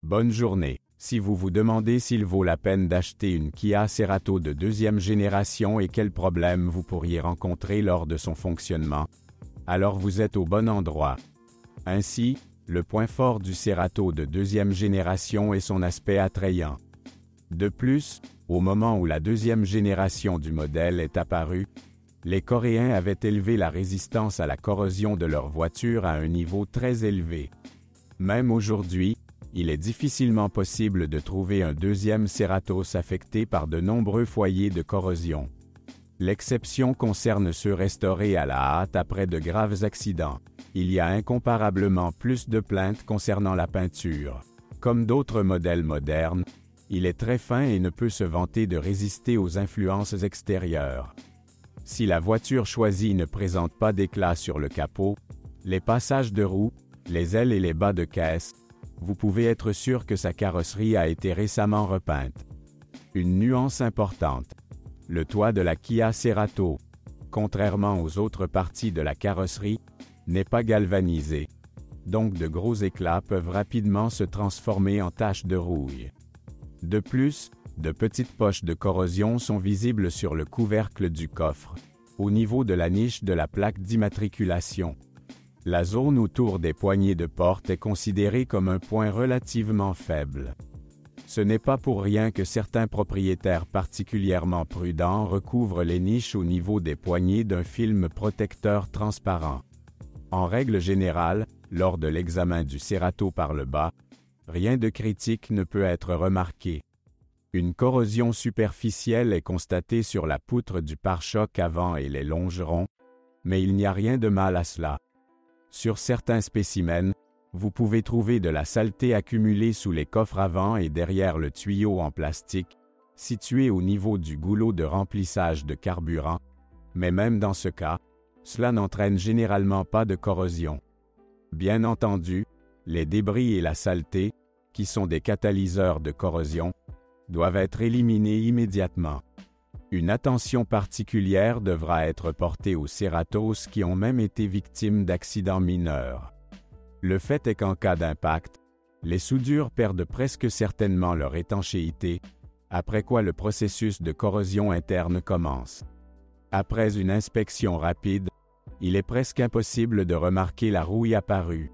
Bonne journée. Si vous vous demandez s'il vaut la peine d'acheter une Kia Cerato de deuxième génération et quels problèmes vous pourriez rencontrer lors de son fonctionnement, alors vous êtes au bon endroit. Ainsi, le point fort du Cerato de deuxième génération est son aspect attrayant. De plus, au moment où la deuxième génération du modèle est apparue, les Coréens avaient élevé la résistance à la corrosion de leurs voitures à un niveau très élevé. Même aujourd'hui, il est difficilement possible de trouver un deuxième Ceratos affecté par de nombreux foyers de corrosion. L'exception concerne ceux restaurés à la hâte après de graves accidents. Il y a incomparablement plus de plaintes concernant la peinture. Comme d'autres modèles modernes, il est très fin et ne peut se vanter de résister aux influences extérieures. Si la voiture choisie ne présente pas d'éclat sur le capot, les passages de roues, les ailes et les bas de caisse, vous pouvez être sûr que sa carrosserie a été récemment repeinte. Une nuance importante. Le toit de la Kia Cerato, contrairement aux autres parties de la carrosserie, n'est pas galvanisé. Donc de gros éclats peuvent rapidement se transformer en taches de rouille. De plus, de petites poches de corrosion sont visibles sur le couvercle du coffre, au niveau de la niche de la plaque d'immatriculation. La zone autour des poignées de porte est considérée comme un point relativement faible. Ce n'est pas pour rien que certains propriétaires particulièrement prudents recouvrent les niches au niveau des poignées d'un film protecteur transparent. En règle générale, lors de l'examen du Cerato par le bas, rien de critique ne peut être remarqué. Une corrosion superficielle est constatée sur la poutre du pare-choc avant et les longerons, mais il n'y a rien de mal à cela. Sur certains spécimens, vous pouvez trouver de la saleté accumulée sous les coffres avant et derrière le tuyau en plastique, situé au niveau du goulot de remplissage de carburant, mais même dans ce cas, cela n'entraîne généralement pas de corrosion. Bien entendu, les débris et la saleté, qui sont des catalyseurs de corrosion, doivent être éliminés immédiatement. Une attention particulière devra être portée aux Ceratos qui ont même été victimes d'accidents mineurs. Le fait est qu'en cas d'impact, les soudures perdent presque certainement leur étanchéité, après quoi le processus de corrosion interne commence. Après une inspection rapide, il est presque impossible de remarquer la rouille apparue.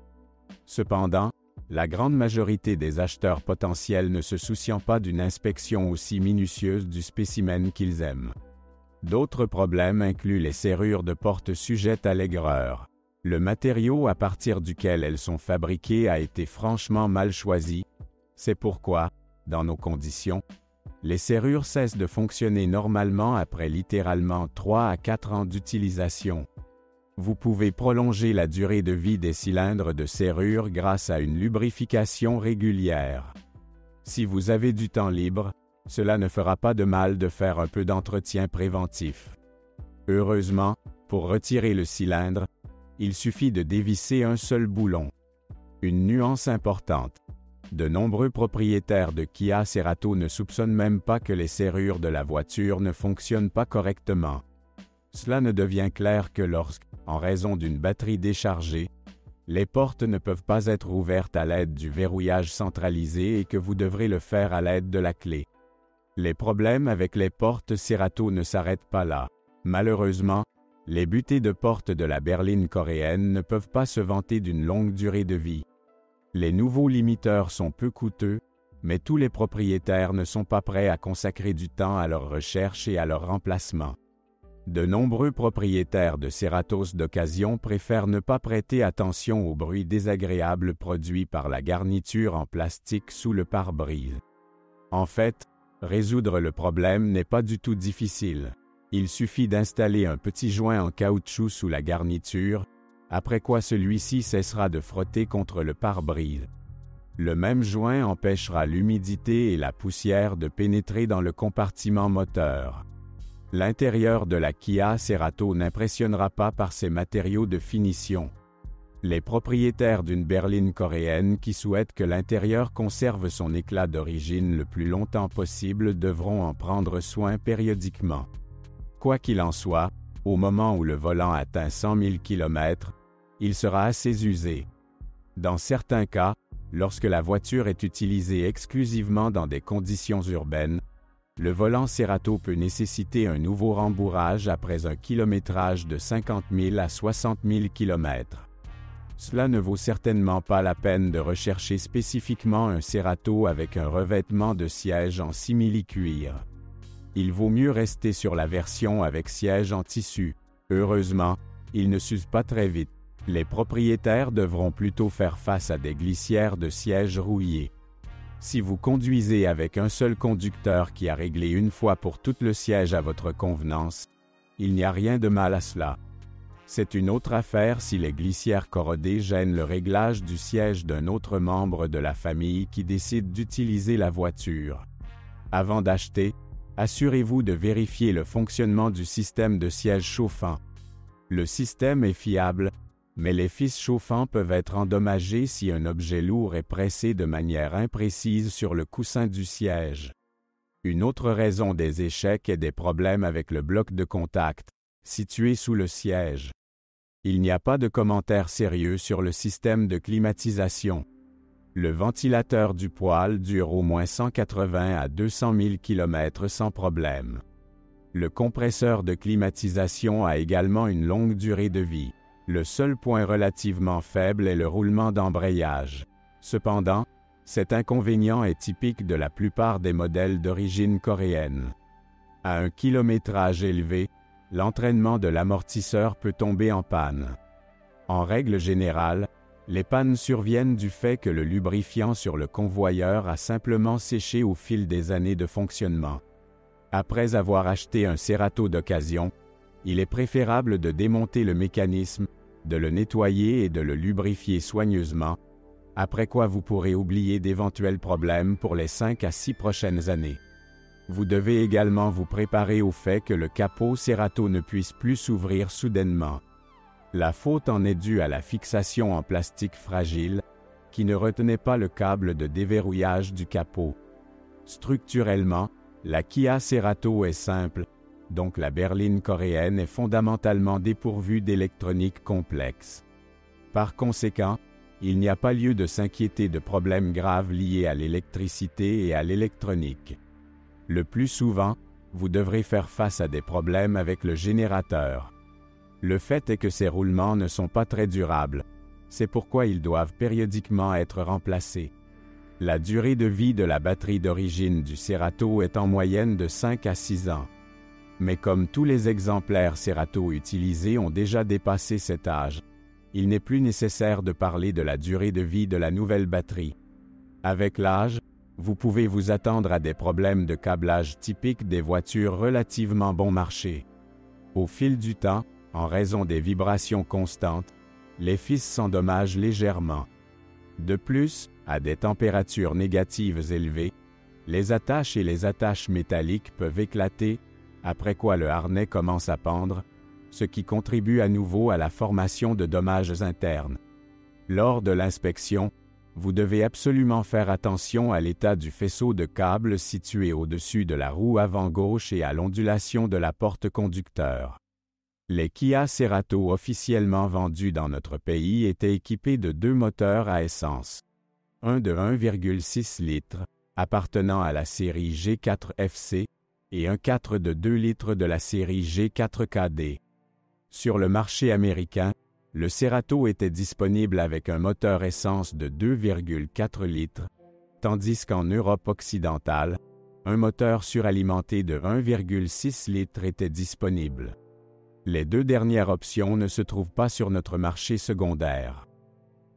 Cependant, la grande majorité des acheteurs potentiels ne se souciant pas d'une inspection aussi minutieuse du spécimen qu'ils aiment. D'autres problèmes incluent les serrures de porte sujettes à l'aigreur. Le matériau à partir duquel elles sont fabriquées a été franchement mal choisi. C'est pourquoi, dans nos conditions, les serrures cessent de fonctionner normalement après littéralement 3 à 4 ans d'utilisation. Vous pouvez prolonger la durée de vie des cylindres de serrure grâce à une lubrification régulière. Si vous avez du temps libre, cela ne fera pas de mal de faire un peu d'entretien préventif. Heureusement, pour retirer le cylindre, il suffit de dévisser un seul boulon. Une nuance importante. De nombreux propriétaires de Kia Cerato ne soupçonnent même pas que les serrures de la voiture ne fonctionnent pas correctement. Cela ne devient clair que lorsque, en raison d'une batterie déchargée, les portes ne peuvent pas être ouvertes à l'aide du verrouillage centralisé et que vous devrez le faire à l'aide de la clé. Les problèmes avec les portes Cerato ne s'arrêtent pas là. Malheureusement, les butées de porte de la berline coréenne ne peuvent pas se vanter d'une longue durée de vie. Les nouveaux limiteurs sont peu coûteux, mais tous les propriétaires ne sont pas prêts à consacrer du temps à leur recherche et à leur remplacement. De nombreux propriétaires de Ceratos d'occasion préfèrent ne pas prêter attention aux bruits désagréables produits par la garniture en plastique sous le pare-brise. En fait, résoudre le problème n'est pas du tout difficile. Il suffit d'installer un petit joint en caoutchouc sous la garniture, après quoi celui-ci cessera de frotter contre le pare-brise. Le même joint empêchera l'humidité et la poussière de pénétrer dans le compartiment moteur. L'intérieur de la Kia Cerato n'impressionnera pas par ses matériaux de finition. Les propriétaires d'une berline coréenne qui souhaitent que l'intérieur conserve son éclat d'origine le plus longtemps possible devront en prendre soin périodiquement. Quoi qu'il en soit, au moment où le volant atteint 100 000 km, il sera assez usé. Dans certains cas, Lorsque la voiture est utilisée exclusivement dans des conditions urbaines, le volant Cerato peut nécessiter un nouveau rembourrage après un kilométrage de 50 000 à 60 000 km. Cela ne vaut certainement pas la peine de rechercher spécifiquement un Cerato avec un revêtement de siège en simili-cuir. Il vaut mieux rester sur la version avec siège en tissu. Heureusement, il ne s'use pas très vite. Les propriétaires devront plutôt faire face à des glissières de sièges rouillés. Si vous conduisez avec un seul conducteur qui a réglé une fois pour toutes le siège à votre convenance, il n'y a rien de mal à cela. C'est une autre affaire si les glissières corrodées gênent le réglage du siège d'un autre membre de la famille qui décide d'utiliser la voiture. Avant d'acheter, assurez-vous de vérifier le fonctionnement du système de siège chauffant. Le système est fiable, mais les fils chauffants peuvent être endommagés si un objet lourd est pressé de manière imprécise sur le coussin du siège. Une autre raison des échecs est des problèmes avec le bloc de contact, situé sous le siège. Il n'y a pas de commentaire sérieux sur le système de climatisation. Le ventilateur du poêle dure au moins 180 à 200 000 km sans problème. Le compresseur de climatisation a également une longue durée de vie. Le seul point relativement faible est le roulement d'embrayage. Cependant, cet inconvénient est typique de la plupart des modèles d'origine coréenne. À un kilométrage élevé, l'entraînement de l'amortisseur peut tomber en panne. En règle générale, les pannes surviennent du fait que le lubrifiant sur le convoyeur a simplement séché au fil des années de fonctionnement. Après avoir acheté un Cerato d'occasion, il est préférable de démonter le mécanisme, de le nettoyer et de le lubrifier soigneusement, après quoi vous pourrez oublier d'éventuels problèmes pour les 5 à 6 prochaines années. Vous devez également vous préparer au fait que le capot Cerato ne puisse plus s'ouvrir soudainement. La faute en est due à la fixation en plastique fragile, qui ne retenait pas le câble de déverrouillage du capot. Structurellement, la Kia Cerato est simple, donc la berline coréenne est fondamentalement dépourvue d'électronique complexe. Par conséquent, il n'y a pas lieu de s'inquiéter de problèmes graves liés à l'électricité et à l'électronique. Le plus souvent, vous devrez faire face à des problèmes avec le générateur. Le fait est que ces roulements ne sont pas très durables, c'est pourquoi ils doivent périodiquement être remplacés. La durée de vie de la batterie d'origine du Cerato est en moyenne de 5 à 6 ans. Mais comme tous les exemplaires Cerato utilisés ont déjà dépassé cet âge, il n'est plus nécessaire de parler de la durée de vie de la nouvelle batterie. Avec l'âge, vous pouvez vous attendre à des problèmes de câblage typiques des voitures relativement bon marché. Au fil du temps, en raison des vibrations constantes, les fils s'endommagent légèrement. De plus, à des températures négatives élevées, les attaches et les attaches métalliques peuvent éclater, après quoi le harnais commence à pendre, ce qui contribue à nouveau à la formation de dommages internes. Lors de l'inspection, vous devez absolument faire attention à l'état du faisceau de câbles situé au-dessus de la roue avant gauche et à l'ondulation de la porte conducteur. Les Kia Cerato officiellement vendus dans notre pays étaient équipés de 2 moteurs à essence. Un de 1,6 litres, appartenant à la série G4 FC, et un 4 de 2 litres de la série G4 KD. Sur le marché américain, le Cerato était disponible avec un moteur essence de 2,4 litres, tandis qu'en Europe occidentale, un moteur suralimenté de 1,6 litres était disponible. Les deux dernières options ne se trouvent pas sur notre marché secondaire.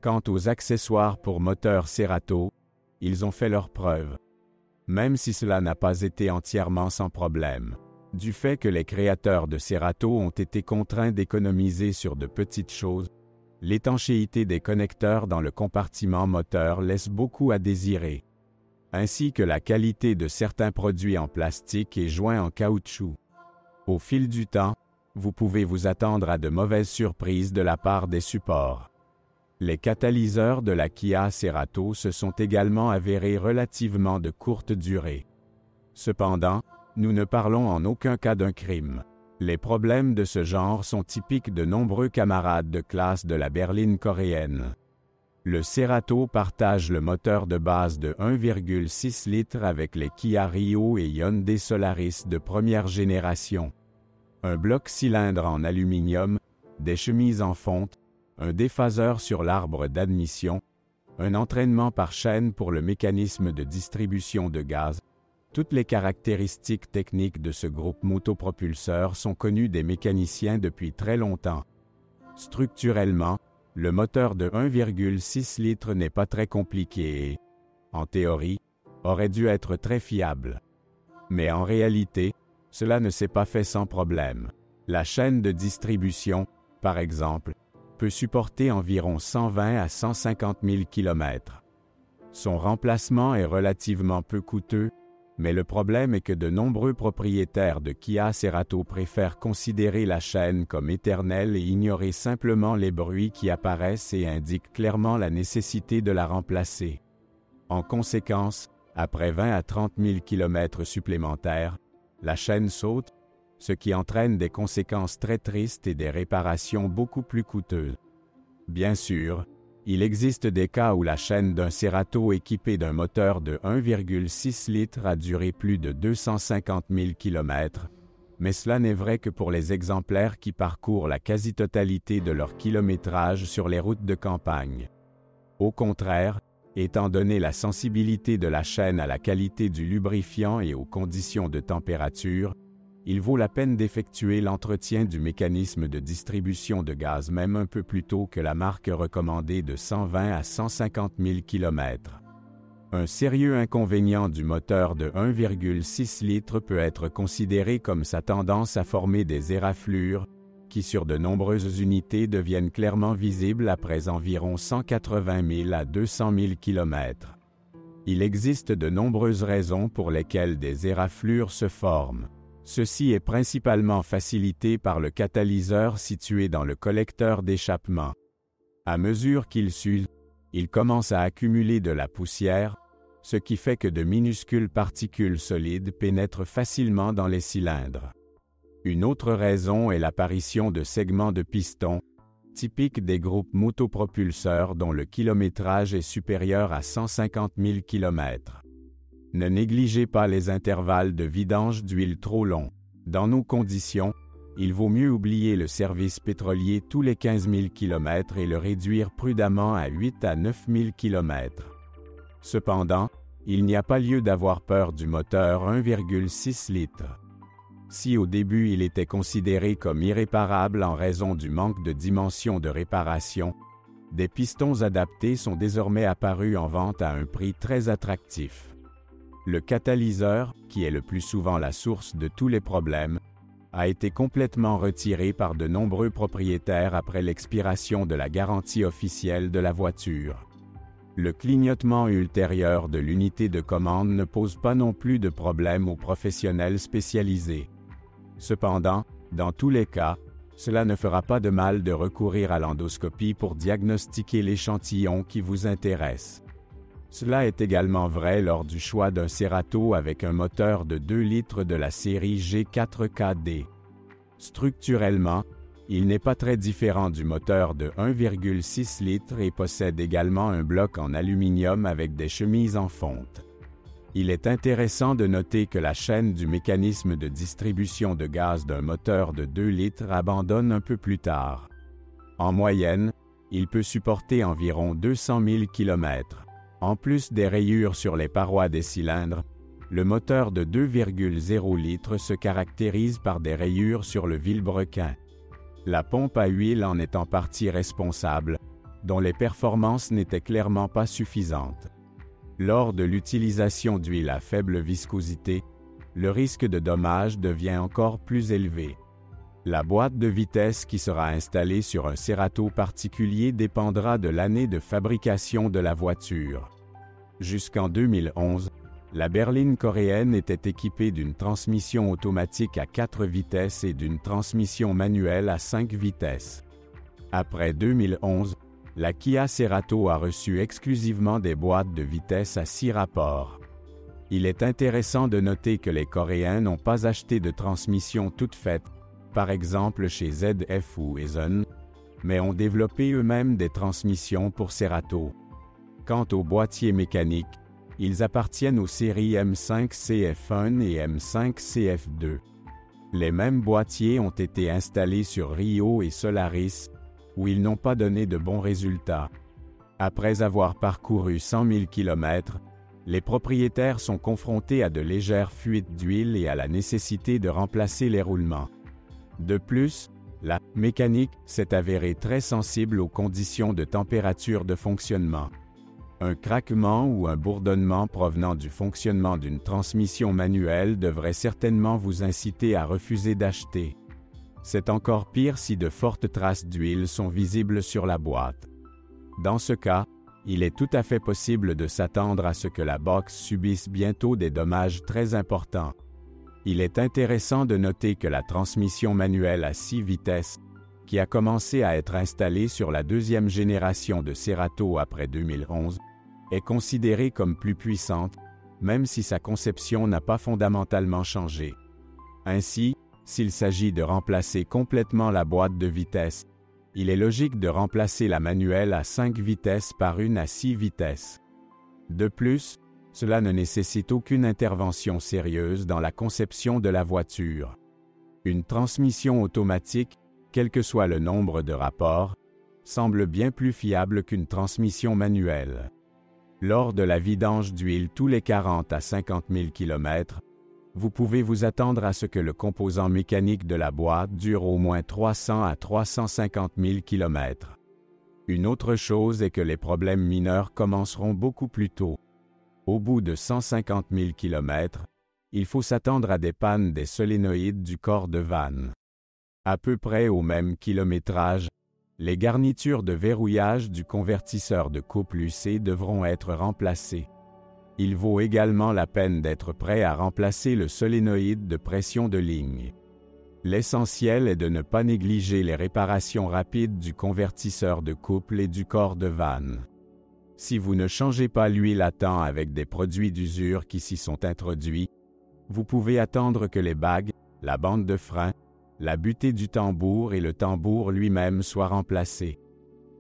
Quant aux accessoires pour moteur Cerato, ils ont fait leurs preuves. Même si cela n'a pas été entièrement sans problème. Du fait que les créateurs de Cerato ont été contraints d'économiser sur de petites choses, l'étanchéité des connecteurs dans le compartiment moteur laisse beaucoup à désirer, ainsi que la qualité de certains produits en plastique et joints en caoutchouc. Au fil du temps, vous pouvez vous attendre à de mauvaises surprises de la part des supports. Les catalyseurs de la Kia Cerato se sont également avérés relativement de courte durée. Cependant, nous ne parlons en aucun cas d'un crime. Les problèmes de ce genre sont typiques de nombreux camarades de classe de la berline coréenne. Le Cerato partage le moteur de base de 1,6 litres avec les Kia Rio et Hyundai Solaris de première génération. Un bloc cylindre en aluminium, des chemises en fonte, un déphaseur sur l'arbre d'admission, un entraînement par chaîne pour le mécanisme de distribution de gaz. Toutes les caractéristiques techniques de ce groupe motopropulseur sont connues des mécaniciens depuis très longtemps. Structurellement, le moteur de 1,6 litres n'est pas très compliqué et, en théorie, aurait dû être très fiable. Mais en réalité, cela ne s'est pas fait sans problème. La chaîne de distribution, par exemple, peut supporter environ 120 à 150 000 km. Son remplacement est relativement peu coûteux, mais le problème est que de nombreux propriétaires de Kia Cerato préfèrent considérer la chaîne comme éternelle et ignorer simplement les bruits qui apparaissent et indiquent clairement la nécessité de la remplacer. En conséquence, après 20 à 30 000 km supplémentaires, la chaîne saute, ce qui entraîne des conséquences très tristes et des réparations beaucoup plus coûteuses. Bien sûr, il existe des cas où la chaîne d'un Cerato équipé d'un moteur de 1,6 litres a duré plus de 250 000 km, mais cela n'est vrai que pour les exemplaires qui parcourent la quasi-totalité de leur kilométrage sur les routes de campagne. Au contraire, étant donné la sensibilité de la chaîne à la qualité du lubrifiant et aux conditions de température, il vaut la peine d'effectuer l'entretien du mécanisme de distribution de gaz même un peu plus tôt que la marque recommandée de 120 à 150 000 km. Un sérieux inconvénient du moteur de 1,6 litres peut être considéré comme sa tendance à former des éraflures, qui sur de nombreuses unités deviennent clairement visibles après environ 180 000 à 200 000 km. Il existe de nombreuses raisons pour lesquelles des éraflures se forment. Ceci est principalement facilité par le catalyseur situé dans le collecteur d'échappement. À mesure qu'il s'use, il commence à accumuler de la poussière, ce qui fait que de minuscules particules solides pénètrent facilement dans les cylindres. Une autre raison est l'apparition de segments de piston, typiques des groupes motopropulseurs dont le kilométrage est supérieur à 150 000 km. Ne négligez pas les intervalles de vidange d'huile trop longs. Dans nos conditions, il vaut mieux oublier le service pétrolier tous les 15 000 km et le réduire prudemment à 8 à 9 000 km. Cependant, il n'y a pas lieu d'avoir peur du moteur 1,6 litres. Si au début il était considéré comme irréparable en raison du manque de dimensions de réparation, des pistons adaptés sont désormais apparus en vente à un prix très attractif. Le catalyseur, qui est le plus souvent la source de tous les problèmes, a été complètement retiré par de nombreux propriétaires après l'expiration de la garantie officielle de la voiture. Le clignotement ultérieur de l'unité de commande ne pose pas non plus de problème aux professionnels spécialisés. Cependant, dans tous les cas, cela ne fera pas de mal de recourir à l'endoscopie pour diagnostiquer l'échantillon qui vous intéresse. Cela est également vrai lors du choix d'un Cerato avec un moteur de 2 litres de la série G4KD. Structurellement, il n'est pas très différent du moteur de 1,6 litres et possède également un bloc en aluminium avec des chemises en fonte. Il est intéressant de noter que la chaîne du mécanisme de distribution de gaz d'un moteur de 2 litres abandonne un peu plus tard. En moyenne, il peut supporter environ 200 000 km. En plus des rayures sur les parois des cylindres, le moteur de 2,0 litres se caractérise par des rayures sur le vilebrequin. La pompe à huile en est en partie responsable, dont les performances n'étaient clairement pas suffisantes. Lors de l'utilisation d'huile à faible viscosité, le risque de dommage devient encore plus élevé. La boîte de vitesse qui sera installée sur un Cerato particulier dépendra de l'année de fabrication de la voiture. Jusqu'en 2011, la berline coréenne était équipée d'une transmission automatique à 4 vitesses et d'une transmission manuelle à 5 vitesses. Après 2011, la Kia Cerato a reçu exclusivement des boîtes de vitesse à 6 rapports. Il est intéressant de noter que les Coréens n'ont pas acheté de transmission toute faite, par exemple chez ZF ou Aisin, mais ont développé eux-mêmes des transmissions pour Cerato. Quant aux boîtiers mécaniques, ils appartiennent aux séries M5CF1 et M5CF2. Les mêmes boîtiers ont été installés sur Rio et Solaris, où ils n'ont pas donné de bons résultats. Après avoir parcouru 100 000 km, les propriétaires sont confrontés à de légères fuites d'huile et à la nécessité de remplacer les roulements. De plus, la mécanique s'est avérée très sensible aux conditions de température de fonctionnement. Un craquement ou un bourdonnement provenant du fonctionnement d'une transmission manuelle devrait certainement vous inciter à refuser d'acheter. C'est encore pire si de fortes traces d'huile sont visibles sur la boîte. Dans ce cas, il est tout à fait possible de s'attendre à ce que la box subisse bientôt des dommages très importants. Il est intéressant de noter que la transmission manuelle à 6 vitesses, qui a commencé à être installée sur la deuxième génération de Cerato après 2011, est considérée comme plus puissante, même si sa conception n'a pas fondamentalement changé. Ainsi, s'il s'agit de remplacer complètement la boîte de vitesse, il est logique de remplacer la manuelle à 5 vitesses par une à 6 vitesses. De plus, cela ne nécessite aucune intervention sérieuse dans la conception de la voiture. Une transmission automatique, quel que soit le nombre de rapports, semble bien plus fiable qu'une transmission manuelle. Lors de la vidange d'huile tous les 40 à 50 000 km, vous pouvez vous attendre à ce que le composant mécanique de la boîte dure au moins 300 à 350 000 km. Une autre chose est que les problèmes mineurs commenceront beaucoup plus tôt. Au bout de 150 000 km, il faut s'attendre à des pannes des solénoïdes du corps de vanne. À peu près au même kilométrage, les garnitures de verrouillage du convertisseur de couple UC devront être remplacées. Il vaut également la peine d'être prêt à remplacer le solénoïde de pression de ligne. L'essentiel est de ne pas négliger les réparations rapides du convertisseur de couple et du corps de vanne. Si vous ne changez pas l'huile à temps avec des produits d'usure qui s'y sont introduits, vous pouvez attendre que les bagues, la bande de frein, la butée du tambour et le tambour lui-même soient remplacés.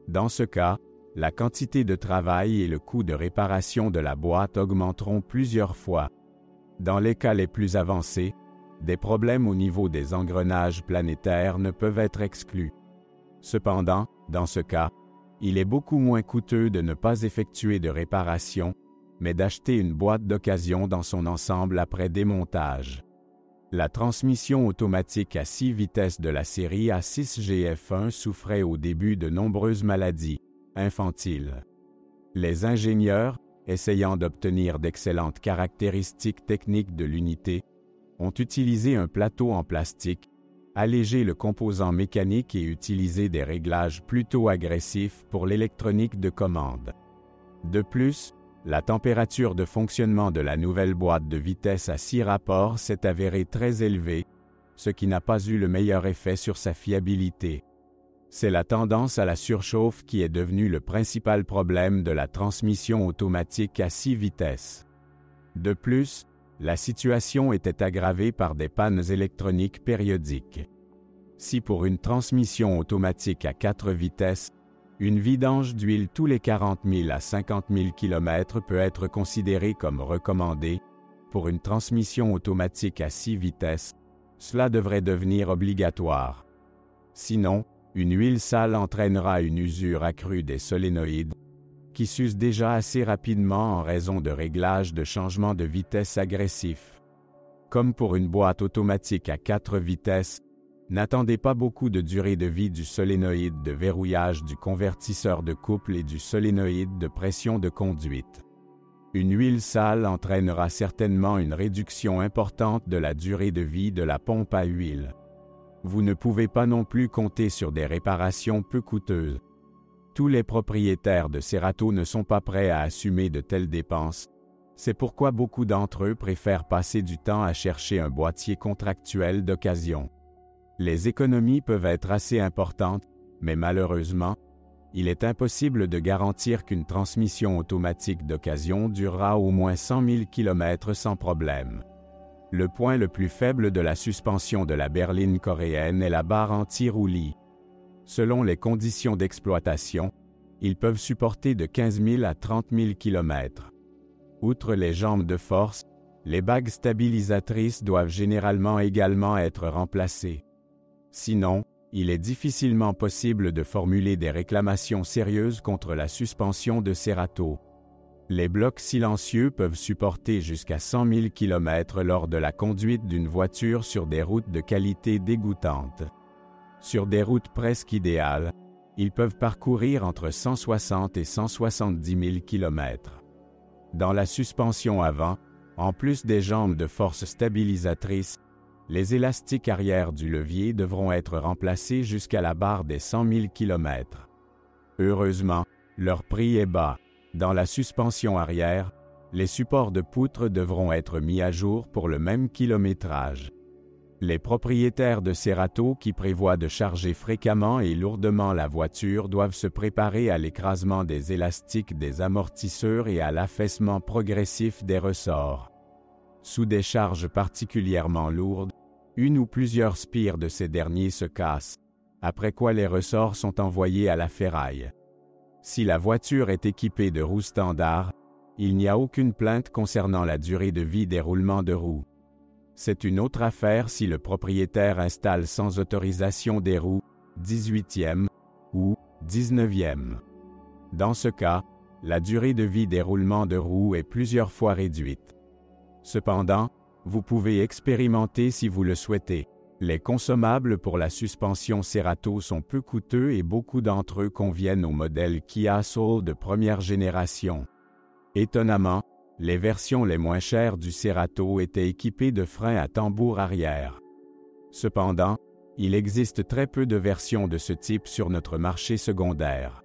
Dans ce cas, la quantité de travail et le coût de réparation de la boîte augmenteront plusieurs fois. Dans les cas les plus avancés, des problèmes au niveau des engrenages planétaires ne peuvent être exclus. Cependant, dans ce cas, il est beaucoup moins coûteux de ne pas effectuer de réparation, mais d'acheter une boîte d'occasion dans son ensemble après démontage. La transmission automatique à 6 vitesses de la série A6GF1 souffrait au début de nombreuses maladies infantiles. Les ingénieurs, essayant d'obtenir d'excellentes caractéristiques techniques de l'unité, ont utilisé un plateau en plastique, allégé le composant mécanique et utilisé des réglages plutôt agressifs pour l'électronique de commande. De plus, la température de fonctionnement de la nouvelle boîte de vitesse à 6 rapports s'est avérée très élevée, ce qui n'a pas eu le meilleur effet sur sa fiabilité. C'est la tendance à la surchauffe qui est devenue le principal problème de la transmission automatique à 6 vitesses. De plus, la situation était aggravée par des pannes électroniques périodiques. Si pour une transmission automatique à 4 vitesses, une vidange d'huile tous les 40 000 à 50 000 km peut être considérée comme recommandée, pour une transmission automatique à 6 vitesses, cela devrait devenir obligatoire. Sinon, une huile sale entraînera une usure accrue des solénoïdes, qui s'usent déjà assez rapidement en raison de réglages de changement de vitesse agressifs. Comme pour une boîte automatique à 4 vitesses, n'attendez pas beaucoup de durée de vie du solénoïde de verrouillage du convertisseur de couple et du solénoïde de pression de conduite. Une huile sale entraînera certainement une réduction importante de la durée de vie de la pompe à huile. Vous ne pouvez pas non plus compter sur des réparations peu coûteuses. Tous les propriétaires de Cerato ne sont pas prêts à assumer de telles dépenses. C'est pourquoi beaucoup d'entre eux préfèrent passer du temps à chercher un boîtier contractuel d'occasion. Les économies peuvent être assez importantes, mais malheureusement, il est impossible de garantir qu'une transmission automatique d'occasion durera au moins 100 000 km sans problème. Le point le plus faible de la suspension de la berline coréenne est la barre anti-roulis. Selon les conditions d'exploitation, ils peuvent supporter de 15 000 à 30 000 km. Outre les jambes de force, les bagues stabilisatrices doivent généralement également être remplacées. Sinon, il est difficilement possible de formuler des réclamations sérieuses contre la suspension de Cerato. Les blocs silencieux peuvent supporter jusqu'à 100 000 km lors de la conduite d'une voiture sur des routes de qualité dégoûtante. Sur des routes presque idéales, ils peuvent parcourir entre 160 et 170 000 km. Dans la suspension avant, en plus des jambes de force stabilisatrices, les élastiques arrière du levier devront être remplacés jusqu'à la barre des 100 000 km. Heureusement, leur prix est bas. Dans la suspension arrière, les supports de poutres devront être mis à jour pour le même kilométrage. Les propriétaires de Cerato qui prévoient de charger fréquemment et lourdement la voiture doivent se préparer à l'écrasement des élastiques des amortisseurs et à l'affaissement progressif des ressorts. Sous des charges particulièrement lourdes, une ou plusieurs spires de ces derniers se cassent, après quoi les ressorts sont envoyés à la ferraille. Si la voiture est équipée de roues standards, il n'y a aucune plainte concernant la durée de vie des roulements de roues. C'est une autre affaire si le propriétaire installe sans autorisation des roues 18e ou 19e. Dans ce cas, la durée de vie des roulements de roues est plusieurs fois réduite. Cependant, vous pouvez expérimenter si vous le souhaitez. Les consommables pour la suspension Cerato sont peu coûteux et beaucoup d'entre eux conviennent au modèle Kia Soul de première génération. Étonnamment, les versions les moins chères du Cerato étaient équipées de freins à tambour arrière. Cependant, il existe très peu de versions de ce type sur notre marché secondaire.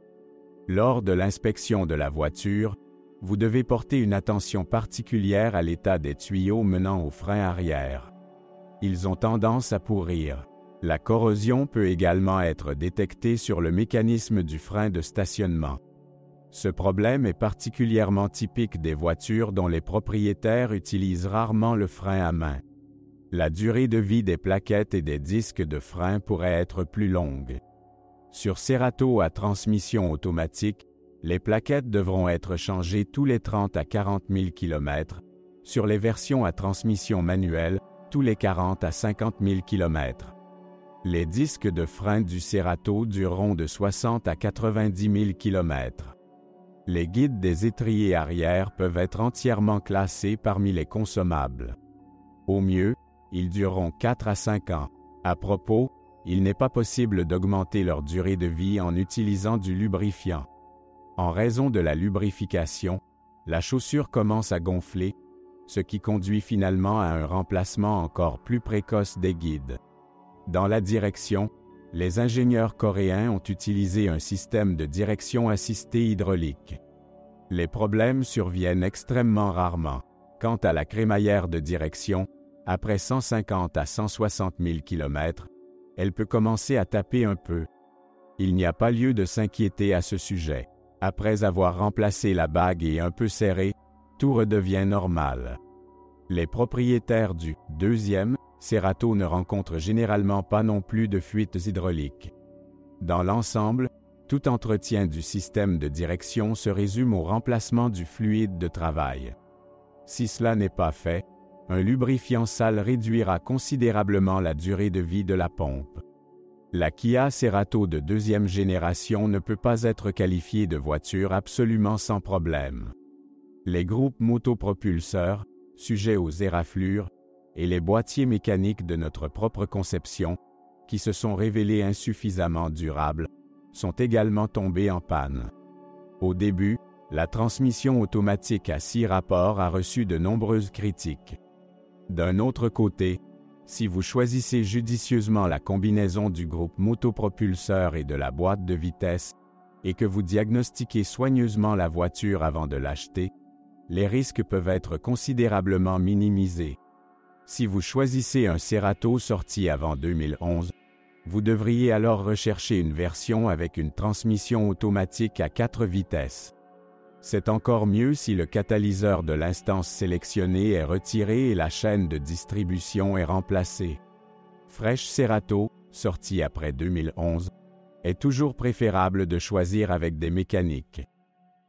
Lors de l'inspection de la voiture, vous devez porter une attention particulière à l'état des tuyaux menant aux freins arrière. Ils ont tendance à pourrir. La corrosion peut également être détectée sur le mécanisme du frein de stationnement. Ce problème est particulièrement typique des voitures dont les propriétaires utilisent rarement le frein à main. La durée de vie des plaquettes et des disques de frein pourrait être plus longue. Sur Cerato à transmission automatique, les plaquettes devront être changées tous les 30 à 40 000 km. Sur les versions à transmission manuelle, tous les 40 à 50 000 km. Les disques de frein du Cerato dureront de 60 à 90 000 km. Les guides des étriers arrière peuvent être entièrement classés parmi les consommables. Au mieux, ils dureront 4 à 5 ans. À propos, il n'est pas possible d'augmenter leur durée de vie en utilisant du lubrifiant. En raison de la lubrification, la chaussure commence à gonfler, ce qui conduit finalement à un remplacement encore plus précoce des guides. Dans la direction, les ingénieurs coréens ont utilisé un système de direction assistée hydraulique. Les problèmes surviennent extrêmement rarement. Quant à la crémaillère de direction, après 150 à 160 000 km, elle peut commencer à taper un peu. Il n'y a pas lieu de s'inquiéter à ce sujet. Après avoir remplacé la bague et un peu serré, tout redevient normal. Les propriétaires du deuxième Cerato ne rencontrent généralement pas non plus de fuites hydrauliques. Dans l'ensemble, tout entretien du système de direction se résume au remplacement du fluide de travail. Si cela n'est pas fait, un lubrifiant sale réduira considérablement la durée de vie de la pompe. La Kia Cerato de deuxième génération ne peut pas être qualifiée de voiture absolument sans problème. Les groupes motopropulseurs, sujets aux éraflures, et les boîtiers mécaniques de notre propre conception, qui se sont révélés insuffisamment durables, sont également tombés en panne. Au début, la transmission automatique à 6 rapports a reçu de nombreuses critiques. D'un autre côté, si vous choisissez judicieusement la combinaison du groupe motopropulseur et de la boîte de vitesse, et que vous diagnostiquez soigneusement la voiture avant de l'acheter, les risques peuvent être considérablement minimisés. Si vous choisissez un Cerato sorti avant 2011, vous devriez alors rechercher une version avec une transmission automatique à 4 vitesses. C'est encore mieux si le catalyseur de l'instance sélectionnée est retiré et la chaîne de distribution est remplacée. Fresh Cerato, sorti après 2011, est toujours préférable de choisir avec des mécaniques.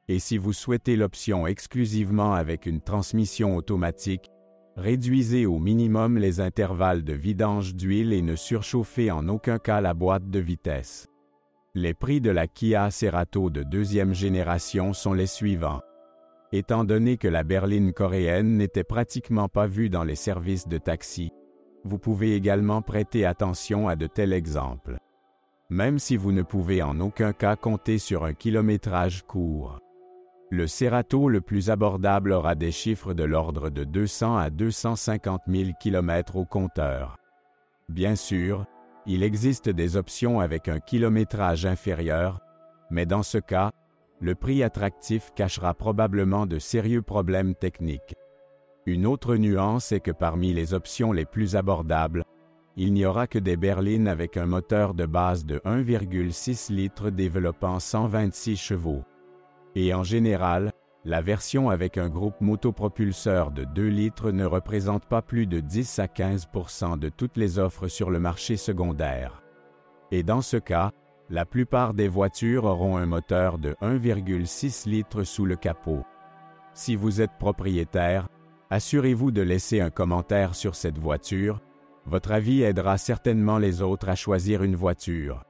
Et si vous souhaitez l'option exclusivement avec une transmission automatique, réduisez au minimum les intervalles de vidange d'huile et ne surchauffez en aucun cas la boîte de vitesse. Les prix de la Kia Cerato de deuxième génération sont les suivants. Étant donné que la berline coréenne n'était pratiquement pas vue dans les services de taxi, vous pouvez également prêter attention à de tels exemples. Même si vous ne pouvez en aucun cas compter sur un kilométrage court. Le Cerato le plus abordable aura des chiffres de l'ordre de 200 à 250 000 km au compteur. Bien sûr, il existe des options avec un kilométrage inférieur, mais dans ce cas, le prix attractif cachera probablement de sérieux problèmes techniques. Une autre nuance est que parmi les options les plus abordables, il n'y aura que des berlines avec un moteur de base de 1,6 litres développant 126 chevaux. Et en général, la version avec un groupe motopropulseur de 2 litres ne représente pas plus de 10 à 15% de toutes les offres sur le marché secondaire. Et dans ce cas, la plupart des voitures auront un moteur de 1,6 litres sous le capot. Si vous êtes propriétaire, assurez-vous de laisser un commentaire sur cette voiture. Votre avis aidera certainement les autres à choisir une voiture.